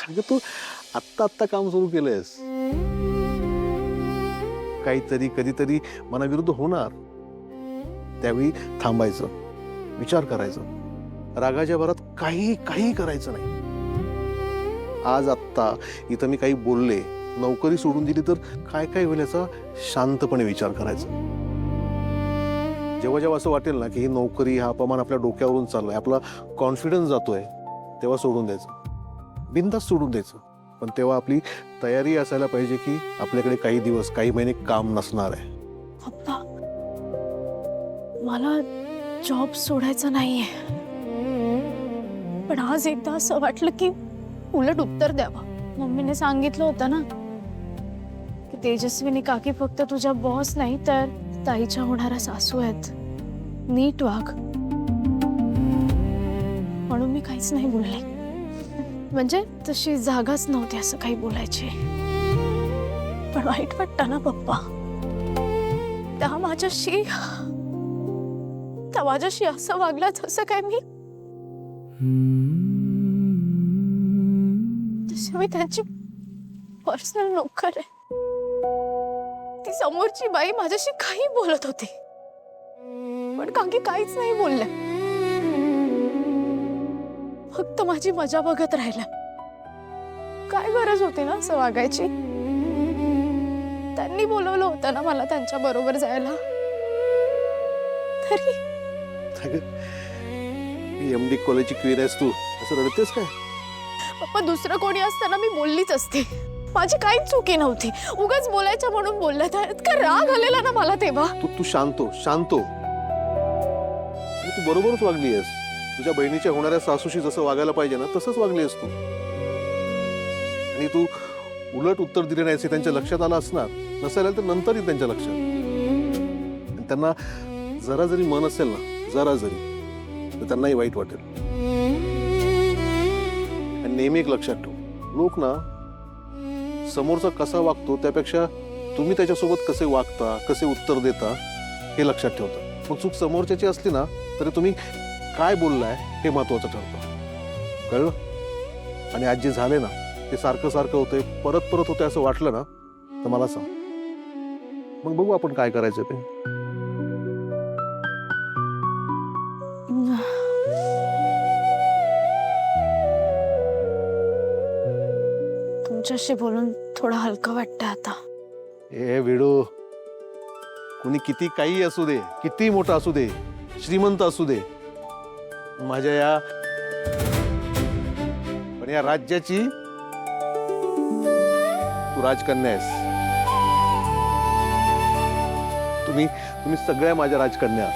अगं तू आत्ता आत्ता काम सुरू केलंयस, काहीतरी कधीतरी मनाविरुद्ध होणार, त्यावेळी थांबायचं, विचार करायचं, रागाच्या भरात काही काही करायचं नाही. आज आत्ता इथं मी काही बोलले, नोकरी सोडून दिली तर काय काय होईल याचा शांतपणे विचार करायचा. जेव्हा जेव्हा असं वाटेल ना की ही नोकरी, हा अपमान आपल्या डोक्यावरून चाललाय, आपला कॉन्फिडन्स जातोय, तेव्हा सोडून द्यायचं, बिनधास्त सोडून द्यायचं. पण तेव्हा आपली तयारी असायला पाहिजे की आपल्याकडे काही दिवस, काही महिने काम नसणार आहे. पप्पा, मला जॉब सोडायचा नाहीये, पण आज एकदा असं वाटलं की उलट उत्तर द्यावं. मम्मीने सांगितलं होतं ना की तेजस्विनी काकी फक्त तुझ्या बॉस नाही तर ताईच्या होणाऱ्या सासू आहेत, नीट वाग. म्हणून मी काहीच नाही बोलले, म्हणजे तशी जागाच नव्हती असं काही बोलायची. पण वाईट वाटतं ना पप्पा, त्या माझ्याशी असं वागला जसं काय मी मी त्यांची पर्सनल नोकर आहे. ती समोरची बाई माझ्याशी काही बोलत होती, पण काकी काहीच नाही बोलल्या, फक्त माझी मजा बघत राहिल्या. काय गरज होती ना असं वागायची? त्यांनी बोलवलं होतं ना मला त्यांच्या बरोबर जायला, तरी एमडी कॉलेजची क्वीन आहेस तू, असं रडतेस काय? पप्पा, दुसरं कोणी असताना मी बोललीच असते, माझी काहीच चुकी नव्हती. उगाच बोलायचं म्हणून बोलल्या, इतका राग आलेला ना मला तेव्हा. तू शांत हो, शांत हो. तू बरोबरच वागली आहेस. तुझ्या बहिणीच्या होणाऱ्या सासूशी जसं वागायला पाहिजे ना तसंच वागली आहेस तू. आणि तू उलट उत्तर दिले नाहीस हे त्यांच्या लक्षात आलं असणार, नसेल तर नंतरही त्यांच्या लक्षात. त्यांना जरा जरी मन असेल ना, जरा जरी, तर त्यांनाही वाईट वाटेल. आणि नेहमी एक लक्षात ठेव, लोक ना समोरचा कसा वागतो त्यापेक्षा तुम्ही त्याच्यासोबत कसे वागता, कसे उत्तर देता हे लक्षात ठेवता. मग चूक समोरच्याची असली ना तरी तुम्ही काय बोललाय हे महत्वाचं ठरतं, कळलं? आणि आज जे झाले ना ते सारखं सारखं होतंय, परत परत होतंय असं वाटलं ना तर मला सांग, मग बघू आपण काय करायचं ते. तुमच्याशी बोलून थोडं हलकं वाटतं आता. ए वेडो, कुणी किती काही असू दे, किती मोठा असू दे, श्रीमंत असू दे, माझ्या पण या राज्याची तू राजकन्या आहेस. तुम्ही सगळ्या माझ्या राजकन्या.